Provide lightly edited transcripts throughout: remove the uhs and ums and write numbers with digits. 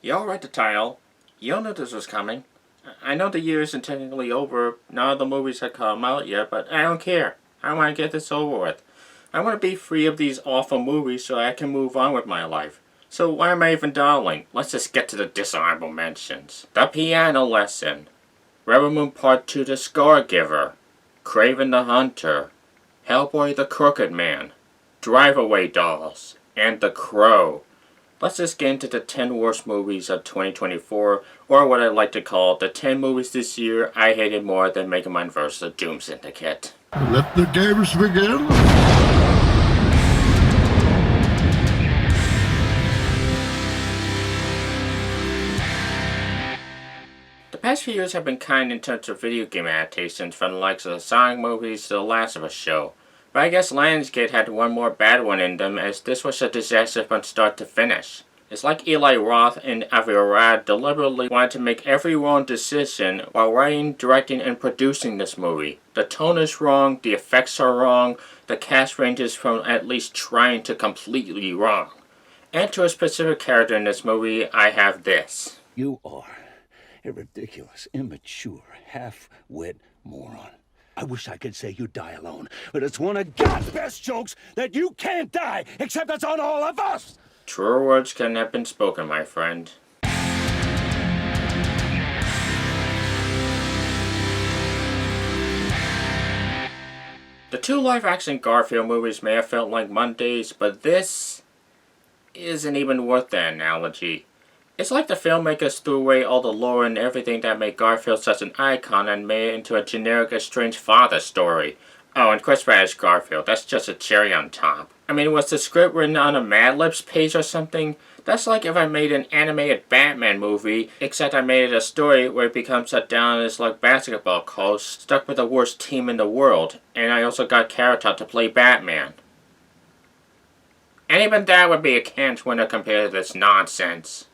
You all read the title. You all knew this was coming. I know the year isn't technically over, none of the movies have come out yet, but I don't care. I want to get this over with. I want to be free of these awful movies so I can move on with my life. So why am I even dawdling? Let's just get to the dishonorable mentions. The Piano Lesson, Rebel Moon Part 2 The Scar Giver, Craven the Hunter, Hellboy the Crooked Man, Drive Away Dolls, and The Crow. Let's just get into the 10 worst movies of 2024, or what I like to call the 10 movies this year I hated more than Megamind vs. the Doom Syndicate. Let the games begin. The past few years have been kind in terms of video game adaptations, from the likes of the Sonic movies to the Last of Us show. But I guess Lionsgate had one more bad one in them, as this was a disaster from start to finish. It's like Eli Roth and Avi Arad deliberately wanted to make every wrong decision while writing, directing, and producing this movie. The tone is wrong, the effects are wrong, the cast ranges from at least trying to completely wrong. And to a specific character in this movie, I have this. You are a ridiculous, immature, half-wit moron. I wish I could say you die alone, but it's one of God's best jokes that you can't die, except it's on all of us! Truer words couldn't have been spoken, my friend. The two live-action Garfield movies may have felt like Mondays, but this isn't even worth the analogy. It's like the filmmakers threw away all the lore and everything that made Garfield such an icon and made it into a generic estranged father story. Oh, and Chris Pratt as Garfield, that's just a cherry on top. I mean, was the script written on a Mad Libs page or something? That's like if I made an animated Batman movie, except I made it a story where it becomes a down-on-his-luck basketball coach stuck with the worst team in the world, and I also got Carrot Top to play Batman. And even that would be a can't winner compared to this nonsense.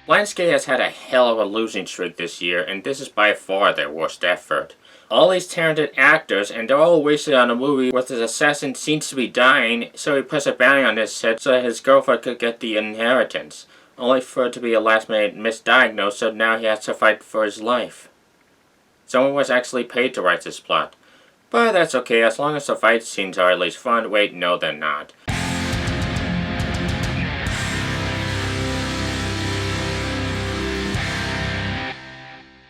Lionsgate has had a hell of a losing streak this year, and this is by far their worst effort. All these talented actors, and they're all wasted on a movie where his assassin seems to be dying, so he puts a bounty on his head so that his girlfriend could get the inheritance, only for it to be a last-minute misdiagnosed, so now he has to fight for his life. Someone was actually paid to write this plot. But that's okay, as long as the fight scenes are at least fun. Wait, no they're not.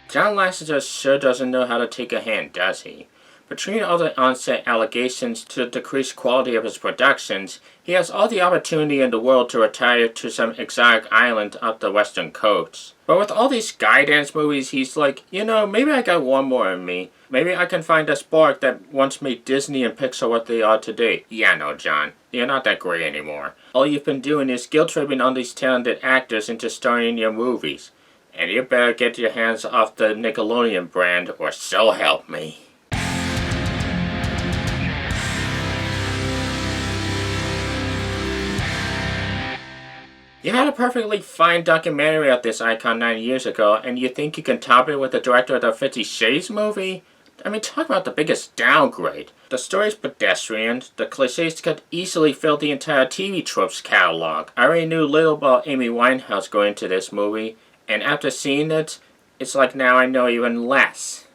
John Lasseter sure doesn't know how to take a hint, does he? Between all the on-set allegations to the decreased quality of his productions, he has all the opportunity in the world to retire to some exotic island up the western coast. But with all these Skydance movies, he's like, you know, maybe I got one more in me. Maybe I can find a spark that once made Disney and Pixar what they are today. Yeah, no, John. You're not that great anymore. All you've been doing is guilt-tripping all these talented actors into starring in your movies. And you better get your hands off the Nickelodeon brand, or so help me. You had a perfectly fine documentary of this icon 9 years ago, and you think you can top it with the director of the 50 Shades movie? I mean, talk about the biggest downgrade. The story's pedestrian, the clichés could easily fill the entire TV tropes catalog. I already knew little about Amy Winehouse going into this movie, and after seeing it, it's like now I know even less.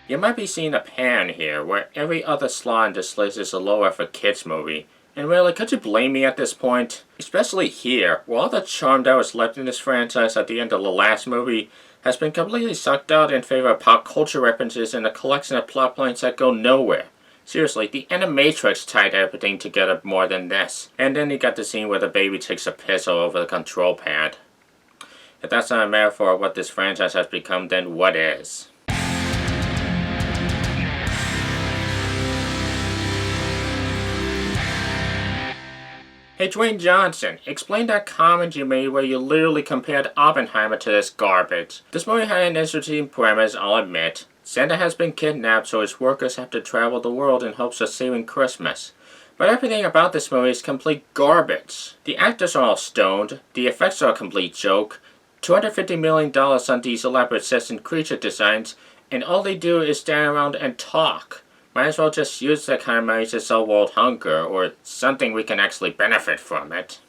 You might be seeing a pan here, where every other slot in this list is a low-effort kids movie. And really, could you blame me at this point? Especially here, where all the charm that was left in this franchise at the end of the last movie has been completely sucked out in favor of pop culture references and a collection of plot points that go nowhere. Seriously, the Animatrix tied everything together more than this. And then you got the scene where the baby takes a piss all over the control pad. If that's not a metaphor of what this franchise has become, then what is? Hey Dwayne Johnson, explain that comment you made where you literally compared Oppenheimer to this garbage. This movie had an interesting premise, I'll admit. Santa has been kidnapped, so his workers have to travel the world in hopes of saving Christmas. But everything about this movie is complete garbage. The actors are all stoned, the effects are a complete joke, $250 million on these elaborate sets and creature designs, and all they do is stand around and talk. Might as well just use that kind of money to solve world hunger, or something we can actually benefit from it.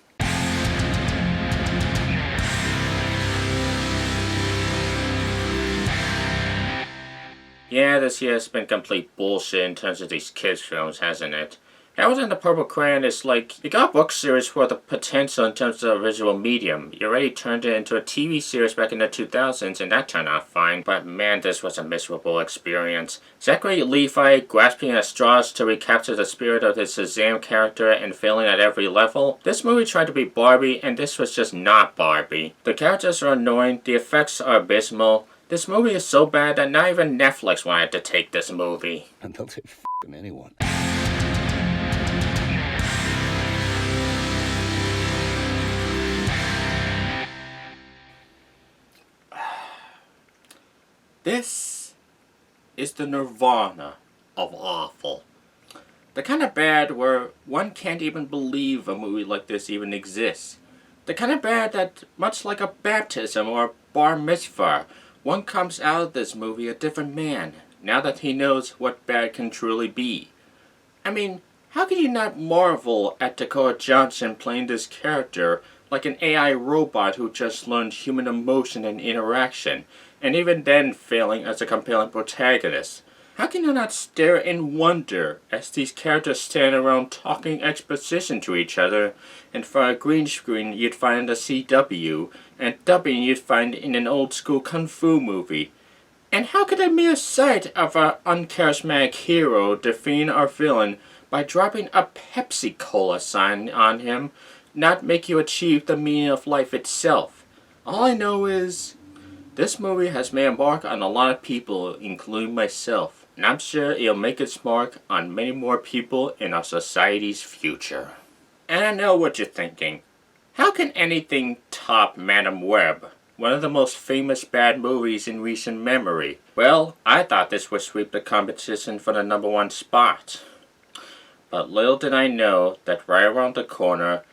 Yeah, this year has been complete bullshit in terms of these kids films, hasn't it? Howard and the Purple Crayon is like, you got a book series for the potential in terms of the visual medium. You already turned it into a TV series back in the 2000s and that turned out fine, but man, this was a miserable experience. Zachary Levi grasping at straws to recapture the spirit of his Shazam character and failing at every level. This movie tried to be Barbie and this was just not Barbie. The characters are annoying, the effects are abysmal. This movie is so bad that not even Netflix wanted to take this movie. And they'll take f***ing anyone. This is the nirvana of awful. The kind of bad where one can't even believe a movie like this even exists. The kind of bad that, much like a baptism or a bar mitzvah, one comes out of this movie a different man, now that he knows what bad can truly be. I mean, how can you not marvel at Dakota Johnson playing this character like an AI robot who just learned human emotion and interaction, and even then failing as a compelling protagonist? How can you not stare in wonder as these characters stand around talking exposition to each other, and for a green screen you'd find in the CW, and dubbing you'd find in an old school kung fu movie? And how could a mere sight of an uncharismatic hero defeating our villain by dropping a Pepsi Cola sign on him not make you achieve the meaning of life itself? All I know is, this movie has made a mark on a lot of people, including myself, and I'm sure it'll make its mark on many more people in our society's future. And I know what you're thinking. How can anything top Madam Web, one of the most famous bad movies in recent memory? Well, I thought this would sweep the competition for the #1 spot. But little did I know that right around the corner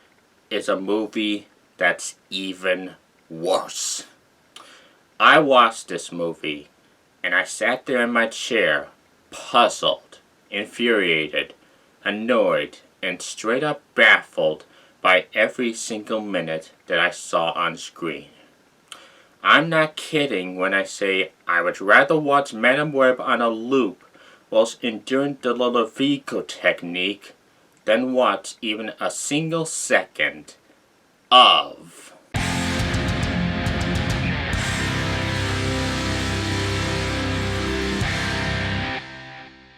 is a movie that's even worse. I watched this movie, and I sat there in my chair, puzzled, infuriated, annoyed, and straight up baffled by every single minute that I saw on screen. I'm not kidding when I say I would rather watch Madam Web on a loop whilst enduring the Ludovico technique than watch even a single second of...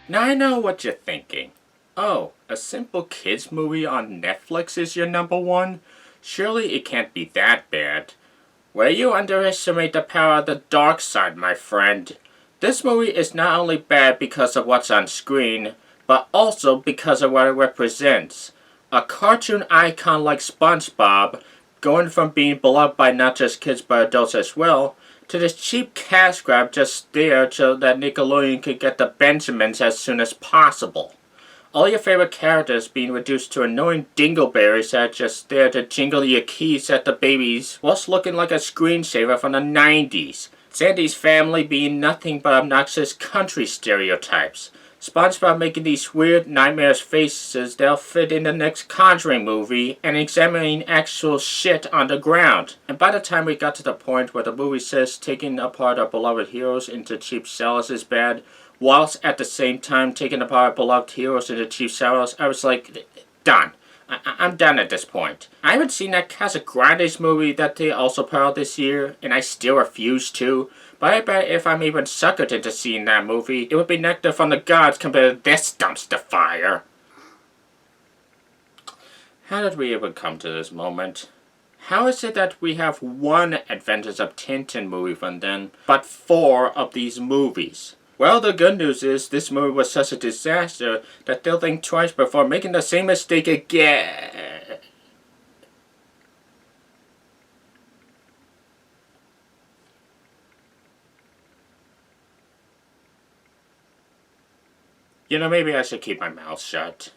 Now I know what you're thinking. Oh, a simple kids movie on Netflix is your #1? Surely it can't be that bad. Well, you underestimate the power of the dark side, my friend. This movie is not only bad because of what's on screen, but also because of what it represents. A cartoon icon like SpongeBob, going from being beloved by not just kids but adults as well, to this cheap cash grab just there so that Nickelodeon could get the Benjamins as soon as possible. All your favorite characters being reduced to annoying dingleberries that just there to jingle your keys at the babies whilst looking like a screensaver from the 90s. Sandy's family being nothing but obnoxious country stereotypes. SpongeBob making these weird, nightmarish faces that'll fit in the next Conjuring movie, and examining actual shit on the ground. And by the time we got to the point where the movie says taking apart our beloved heroes into cheap sellers is bad, whilst at the same time taking apart our beloved heroes into cheap sellers, I was like, done. I'm done at this point. I haven't seen that Casa Grande's movie that they also put out this year, and I still refuse to. But I bet if I'm even suckered into seeing that movie, it would be nectar from the gods compared to this dumpster fire. How did we even come to this moment? How is it that we have one Adventures of Tintin movie from then, but 4 of these movies? Well, the good news is this movie was such a disaster that they'll think twice before making the same mistake again. You know, maybe I should keep my mouth shut.